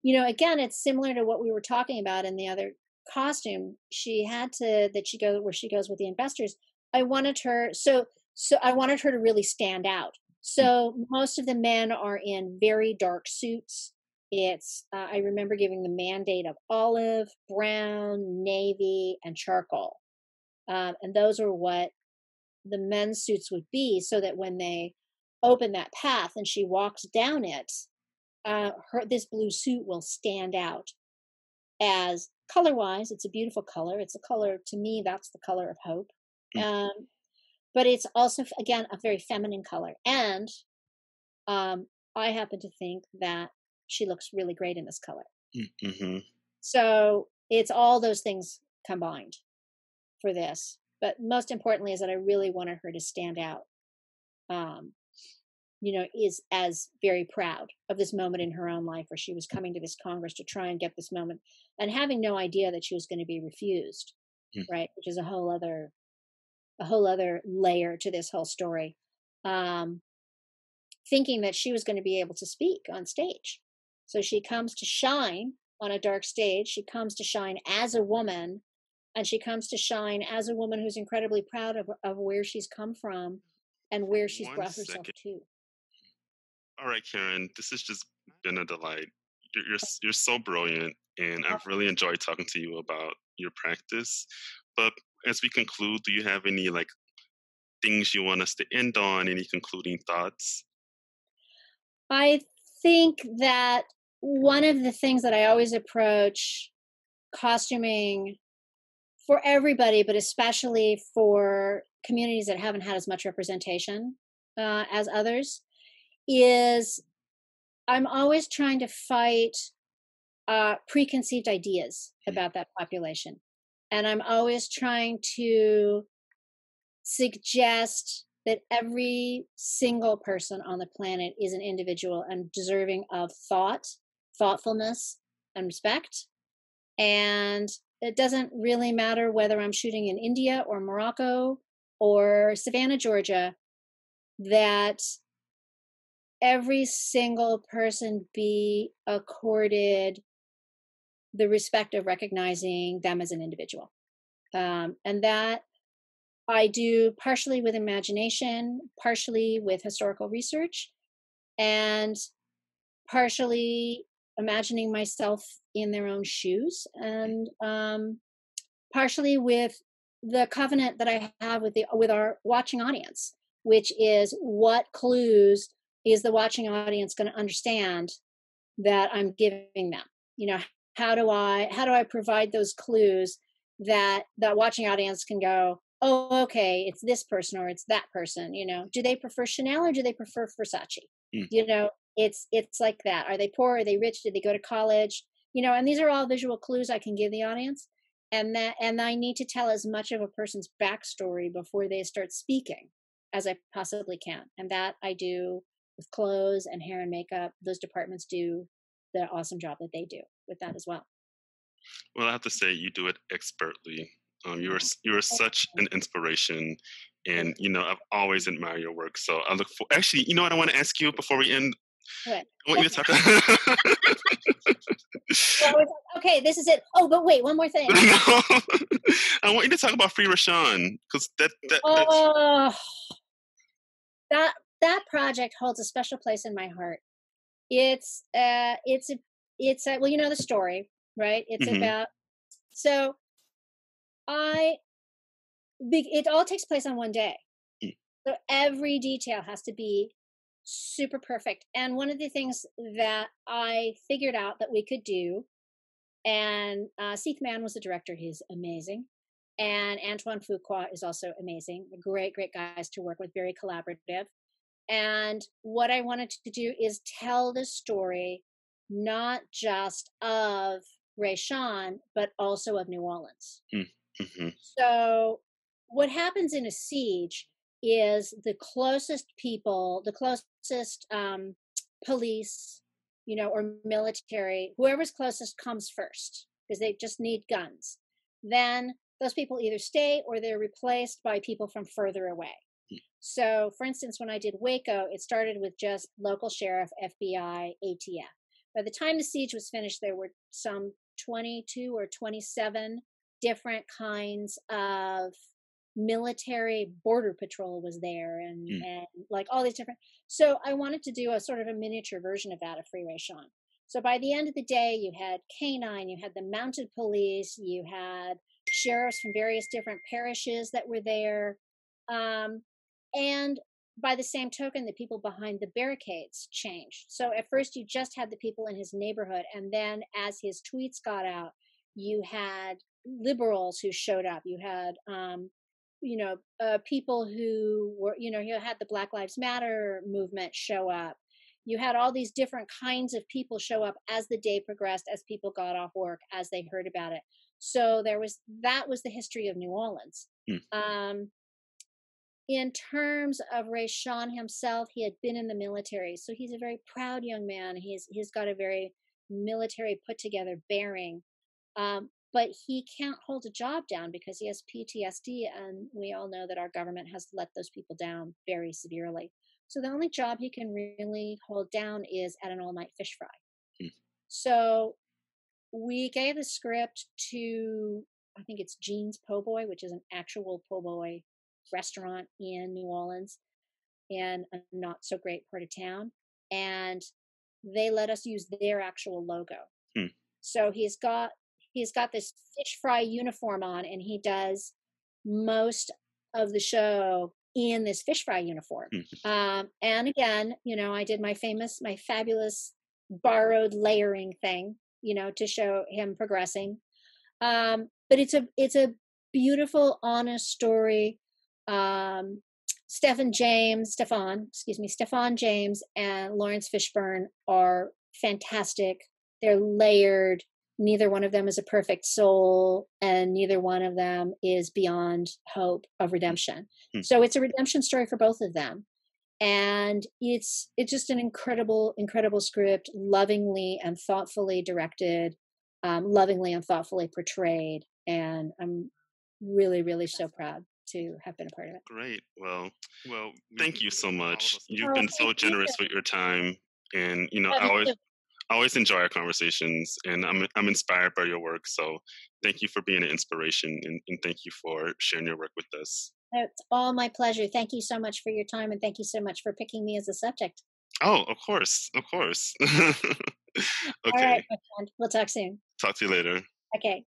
again, it's similar to what we were talking about in the other costume. She had to that she goes where she goes with the investors. I wanted her to really stand out. So most of the men are in very dark suits. I remember giving the mandate of olive, brown, navy, and charcoal. And those are what the men's suits would be, so that when they open that path and she walks down it, this blue suit will stand out as color-wise. It's a beautiful color. It's a color, to me, that's the color of hope. But it's also, again, a very feminine color. And I happen to think that she looks really great in this color. Mm-hmm. So it's all those things combined for this. But most importantly is that I really wanted her to stand out, is as very proud of this moment in her own life where she was coming to this Congress to try and get this moment, and having no idea that she was going to be refused, right? Which is a whole other layer to this whole story. Thinking that she was going to be able to speak on stage. So she comes to shine on a dark stage. She comes to shine as a woman, and she comes to shine as a woman who's incredibly proud of where she's come from and where she's brought herself to. All right, Karyn, this has just been a delight. You're so brilliant, and I've really enjoyed talking to you about your practice. But as we conclude, do you have any things you want us to end on? Any concluding thoughts? I think that one of the things that I always approach costuming for everybody, but especially for communities that haven't had as much representation as others, is I'm always trying to fight preconceived ideas about that population. And I'm always trying to suggest that every single person on the planet is an individual and deserving of thoughtfulness, and respect. And it doesn't really matter whether I'm shooting in India or Morocco or Savannah, Georgia, that every single person be accorded the respect of recognizing them as an individual. And that I do partially with imagination, partially with historical research, and partially imagining myself in their own shoes, and partially with the covenant that I have with our watching audience, which is what clues is the watching audience going to understand that I'm giving them? You know, how do I provide those clues that the watching audience can go, oh, okay, it's this person or it's that person. You know, do they prefer Chanel or do they prefer Versace? Mm. You know, it's like that. Are they poor? Are they rich? Did they go to college? You know, and these are all visual clues I can give the audience. And I need to tell as much of a person's backstory before they start speaking as I possibly can. And that I do with clothes and hair and makeup. Those departments do the awesome job that they do with that as well. Well, I have to say you do it expertly. Oh, You are thank such you. an inspiration, Thank and you. I've always admired your work. So I look for. Actually, you know what I want to ask you before we end? Good. I want you to talk. Well, I was like, okay, this is it. Oh, but wait, one more thing. No. I want you to talk about Free Rashawn because that's. Oh, that project holds a special place in my heart. It's well, you know the story, right? It's Hmm. about so I it all takes place on one day. So every detail has to be super perfect. And one of the things that I figured out that we could do, and Seeth Mann was the director. He's amazing. And Antoine Fuqua is also amazing. Great, great guys to work with, very collaborative. And what I wanted to do is tell the story not just of Ray Sean, but also of New Orleans. Mm-hmm. So, what happens in a siege is the closest people, the closest police, you know, or military, whoever's closest comes first because they just need guns. Then those people either stay or they're replaced by people from further away. So, for instance, when I did Waco, it started with just local sheriff, FBI, ATF. By the time the siege was finished, there were some 22 or 27 different kinds of military. Border patrol was there, and like all these different. So I wanted to do a sort of a miniature version of that of Free Ray Sean. So by the end of the day, you had canine, you had the mounted police, you had sheriffs from various different parishes that were there. Um, and by the same token, the people behind the barricades changed. So at first, you just had the people in his neighborhood. And then as his tweets got out, you had liberals who showed up. You had, people who were, you had the Black Lives Matter movement show up. You had all these different kinds of people show up as the day progressed, as people got off work, as they heard about it. So that was the history of New Orleans. In terms of Ray Sean himself, he had been in the military, so he's a very proud young man. He's got a very military put together bearing, but he can't hold a job down because he has PTSD, and we all know that our government has let those people down very severely. So the only job he can really hold down is at an all-night fish fry. So we gave the script to, I think it's Jean's Po' Boy, which is an actual po' boy restaurant in New Orleans, in a not so great part of town. And they let us use their actual logo. So he's got this fish fry uniform on, and he does most of the show in this fish fry uniform. And again, I did my fabulous borrowed layering thing, to show him progressing. But it's a beautiful, honest story. Stefan James and Lawrence Fishburne are fantastic. they're layered. Neither one of them is a perfect soul, and neither one of them is beyond hope of redemption. Mhm. So it's a redemption story for both of them. And it's just an incredible script, lovingly and thoughtfully directed, lovingly and thoughtfully portrayed, and I'm really so proud to have been a part of it. Great. Well, thank you so much. You've Oh, been thank so you. generous with your time, and Oh, me too. I always enjoy our conversations, and I'm inspired by your work. So thank you for being an inspiration, and thank you for sharing your work with us. It's all my pleasure. Thank you so much for your time, and thank you so much for picking me as a subject. Oh, of course, of course. All right, Okay, my friend. We'll talk soon. talk to you later. Okay.